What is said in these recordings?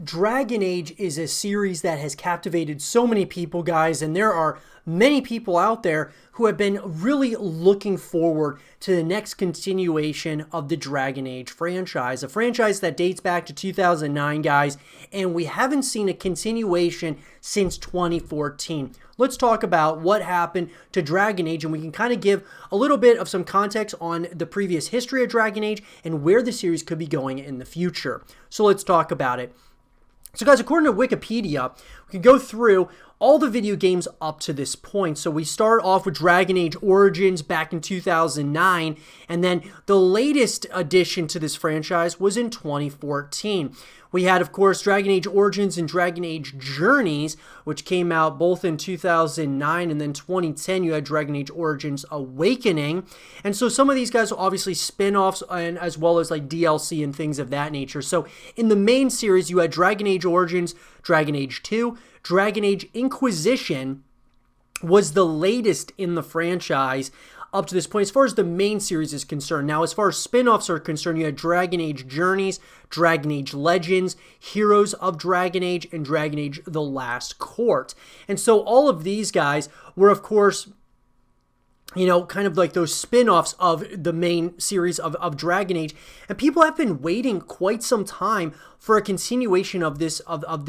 Dragon Age is a series that has captivated so many people, guys, and there are many people out there who have been really looking forward to the next continuation of the Dragon Age franchise, a franchise that dates back to 2009, guys, and we haven't seen a continuation since 2014. Let's talk about what happened to Dragon Age, and we can kind of give a little bit of some context on the previous history of Dragon Age and where the series could be going in the future. So let's talk about it. So guys, according to Wikipedia, we can go through all the video games up to this point. So we start off with Dragon Age Origins back in 2009, and then the latest addition to this franchise was in 2014. We had, of course, Dragon Age Origins and Dragon Age Journeys, which came out both in 2009, and then 2010 you had Dragon Age Origins Awakening. And so some of these guys are obviously spin-offs, and as well as like DLC and things of that nature. So in the main series, you had Dragon Age Origins, Dragon Age 2, Dragon Age Inquisition was the latest in the franchise up to this point, as far as the main series is concerned. Now, as far as spin-offs are concerned, you had Dragon Age Journeys, Dragon Age Legends, Heroes of Dragon Age, and Dragon Age The Last Court. And so all of these guys were, of course, you know, kind of like those spin-offs of the main series of Dragon Age. And people have been waiting quite some time for a continuation of this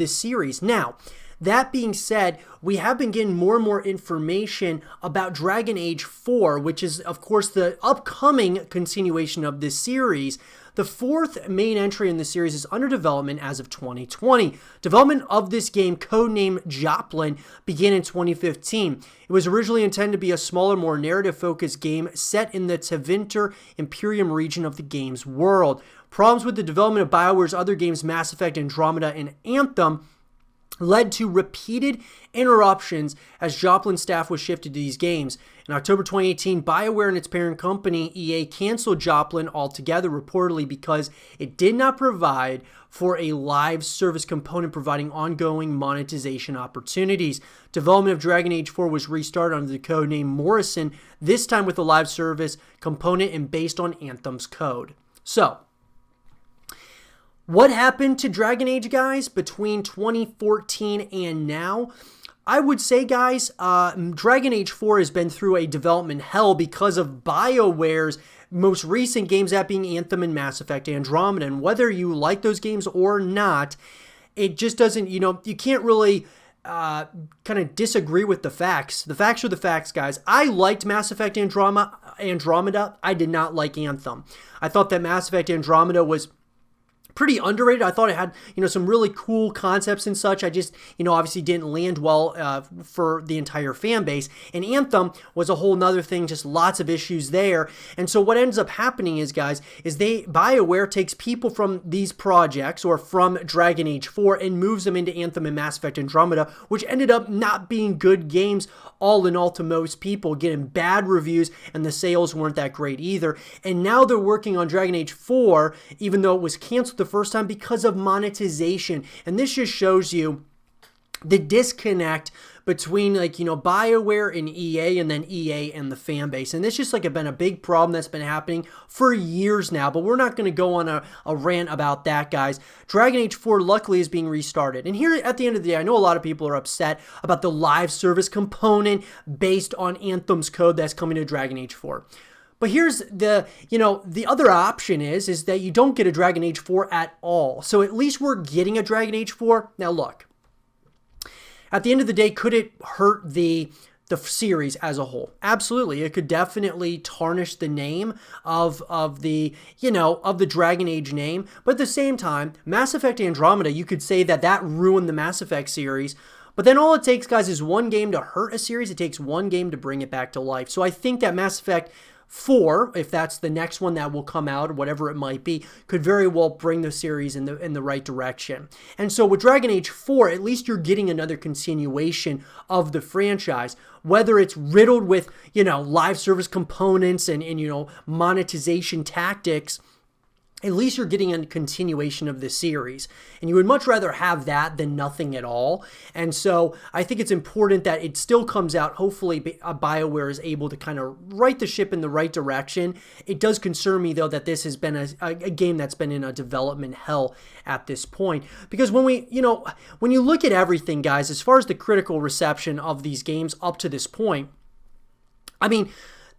series. Now, that being said, we have been getting more and more information about Dragon Age 4, which is, of course, the upcoming continuation of this series. The fourth main entry in the series is under development as of 2020. Development of this game, codenamed Joplin, began in 2015. It was originally intended to be a smaller, more narrative-focused game set in the Tevinter Imperium region of the game's world. Problems with the development of BioWare's other games, Mass Effect, Andromeda, and Anthem, led to repeated interruptions as Joplin staff was shifted to these games. In October 2018, BioWare and its parent company, EA, canceled Joplin altogether, reportedly because it did not provide for a live service component providing ongoing monetization opportunities. Development of Dragon Age 4 was restarted under the codename Morrison, this time with a live service component and based on Anthem's code. So, what happened to Dragon Age, guys, between 2014 and now? I would say, guys, Dragon Age 4 has been through a development hell because of BioWare's most recent games, that being Anthem and Mass Effect Andromeda. And whether you like those games or not, it just doesn't, you know, you can't really kind of disagree with the facts. The facts are the facts, guys. I liked Mass Effect Andromeda. I did not like Anthem. I thought that Mass Effect Andromeda was pretty underrated. I thought it had, you know, some really cool concepts and such. I just, you know, obviously didn't land well for the entire fan base. And Anthem was a whole nother thing, just lots of issues there. And so what ends up happening is, guys, is BioWare takes people from these projects or from Dragon Age 4 and moves them into Anthem and Mass Effect Andromeda, which ended up not being good games all in all to most people, getting bad reviews, and the sales weren't that great either. And now they're working on Dragon Age 4, even though it was canceled the first time because of monetization. And this just shows you the disconnect between, like, you know, BioWare and EA, and then EA and the fan base. And this just like been a big problem that's been happening for years now, but we're not going to go on a rant about that, guys. Dragon Age 4 luckily is being restarted. And here at the end of the day, I know a lot of people are upset about the live service component based on Anthem's code that's coming to Dragon Age 4. But here's the, you know, the other option is that you don't get a Dragon Age 4 at all. So at least we're getting a Dragon Age 4. Now look, at the end of the day, could it hurt the series as a whole? Absolutely. It could definitely tarnish the name of the, you know, of the Dragon Age name. But at the same time, Mass Effect Andromeda, you could say that ruined the Mass Effect series. But then all it takes, guys, is one game to hurt a series. It takes one game to bring it back to life. So I think that Mass Effect 4, if that's the next one that will come out, or whatever it might be, could very well bring the series in the right direction. And so with Dragon Age 4, at least you're getting another continuation of the franchise, whether it's riddled with, you know, live service components and you know, monetization tactics. at least you're getting a continuation of the series. And you would much rather have that than nothing at all. And so I think it's important that it still comes out. Hopefully BioWare is able to kind of right the ship in the right direction. It does concern me, though, that this has been a game that's been in a development hell at this point. Because when you look at everything, guys, as far as the critical reception of these games up to this point, I mean,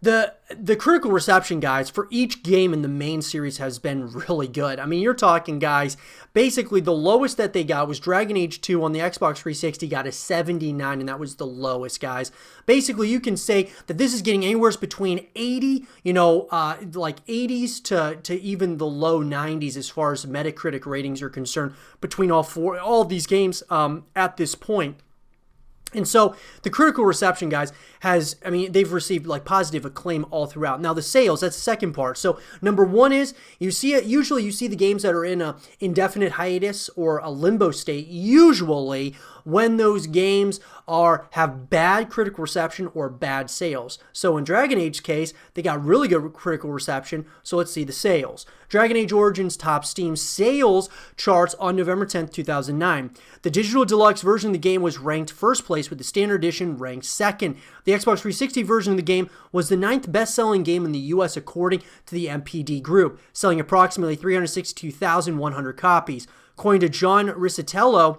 the critical reception, guys, for each game in the main series has been really good. I mean, you're talking, guys, basically the lowest that they got was Dragon Age 2 on the Xbox 360 got a 79, and that was the lowest, guys. Basically, you can say that this is getting anywhere between 80, like 80s to even the low 90s as far as Metacritic ratings are concerned between all of these games at this point. And so the critical reception, guys, they've received like positive acclaim all throughout. Now the sales, that's the second part. So number one is usually you see the games that are in a indefinite hiatus or a limbo state, usually when those games have bad critical reception or bad sales. So in Dragon Age's case, they got really good critical reception. So let's see the sales. Dragon Age Origins topped Steam sales charts on November 10th, 2009. The digital deluxe version of the game was ranked first place, with the standard edition ranked second. The Xbox 360 version of the game was the 9th best-selling game in the US according to the MPD Group, selling approximately 362,100 copies. According to John Riccitiello,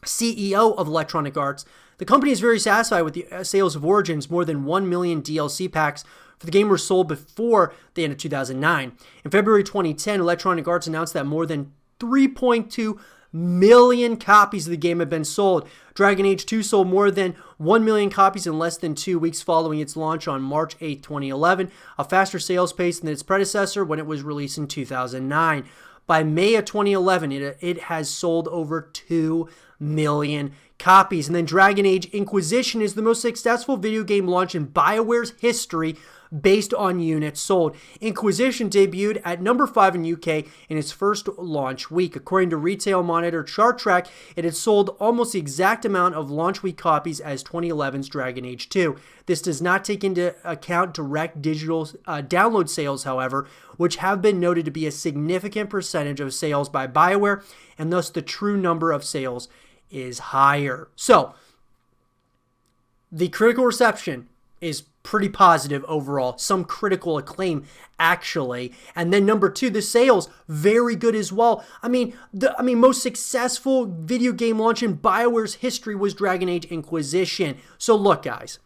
CEO of Electronic Arts, the company is very satisfied with the sales of Origins. More than 1 million DLC packs for the game were sold before the end of 2009. In February 2010, Electronic Arts announced that more than 3.2 million copies of the game had been sold. Dragon Age 2 sold more than 1 million copies in less than 2 weeks following its launch on March 8, 2011, a faster sales pace than its predecessor when it was released in 2009. By May of 2011, it has sold over 2 million copies. And then Dragon Age Inquisition is the most successful video game launch in BioWare's history based on units sold. Inquisition debuted at number 5 in UK in its first launch week. According to retail monitor ChartTrack, it had sold almost the exact amount of launch week copies as 2011's Dragon Age 2. This does not take into account direct digital download sales, however, which have been noted to be a significant percentage of sales by BioWare, and thus the true number of sales is higher. So, the critical reception is pretty positive overall. Some critical acclaim, actually. And then number two, the sales, very good as well. I mean, most successful video game launch in BioWare's history was Dragon Age Inquisition. So look, guys,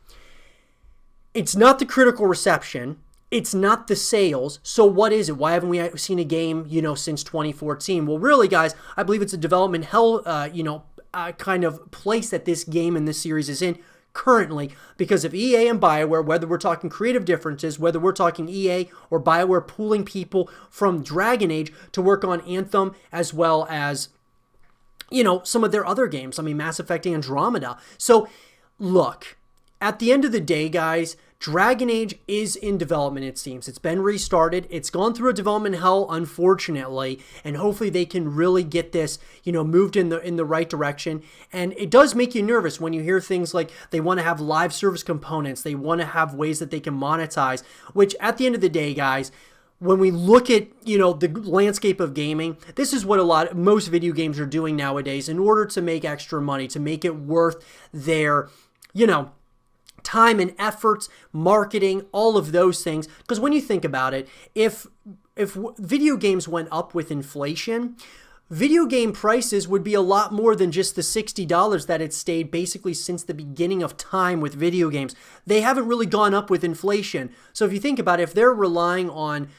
it's not the critical reception. It's not the sales. So what is it? Why haven't we seen a game, since 2014? Well, really, guys, I believe it's a development hell, kind of place that this game and this series is in currently, because of EA and BioWare, whether we're talking creative differences, whether we're talking EA or BioWare pooling people from Dragon Age to work on Anthem, as well as, some of their other games. I mean, Mass Effect Andromeda. So, look, at the end of the day, guys, Dragon Age is in development, it seems. It's been restarted. It's gone through a development hell, unfortunately, and hopefully they can really get this, moved in the right direction. And it does make you nervous when you hear things like they want to have live service components. They want to have ways that they can monetize, which at the end of the day, guys, when we look at, the landscape of gaming, this is what most video games are doing nowadays in order to make extra money, to make it worth their, time and efforts, marketing, all of those things. Because when you think about it, if video games went up with inflation, video game prices would be a lot more than just the $60 that it stayed basically since the beginning of time with video games. They haven't really gone up with inflation. So if you think about it, if they're relying on,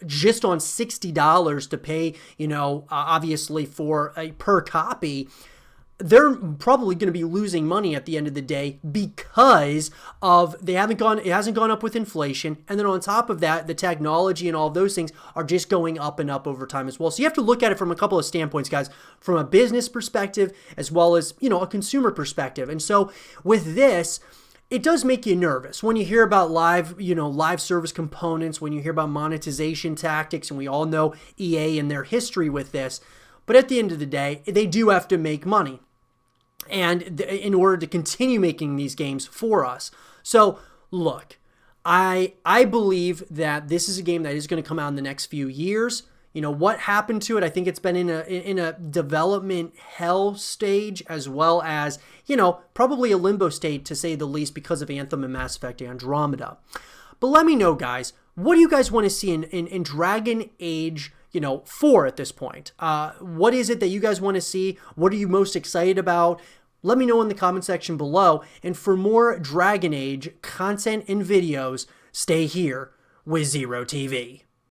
just on $60 to pay, obviously for a per copy, they're probably going to be losing money at the end of the day because it hasn't gone up with inflation. And then on top of that, the technology and all of those things are just going up and up over time as well. So you have to look at it from a couple of standpoints, guys, from a business perspective as well as, a consumer perspective. And so with this, it does make you nervous when you hear about live service components, when you hear about monetization tactics, and we all know EA and their history with this. But at the end of the day, they do have to make money. And in order to continue making these games for us. So, look, I believe that this is a game that is going to come out in the next few years. You know, what happened to it? I think it's been in a development hell stage, as well as, you know, probably a limbo state to say the least, because of Anthem and Mass Effect Andromeda. But let me know, guys, what do you guys want to see in Dragon Age, you know, 4 at this point? What is it that you guys want to see? What are you most excited about? Let me know in the comment section below. And for more Dragon Age content and videos, stay here with Zero TV.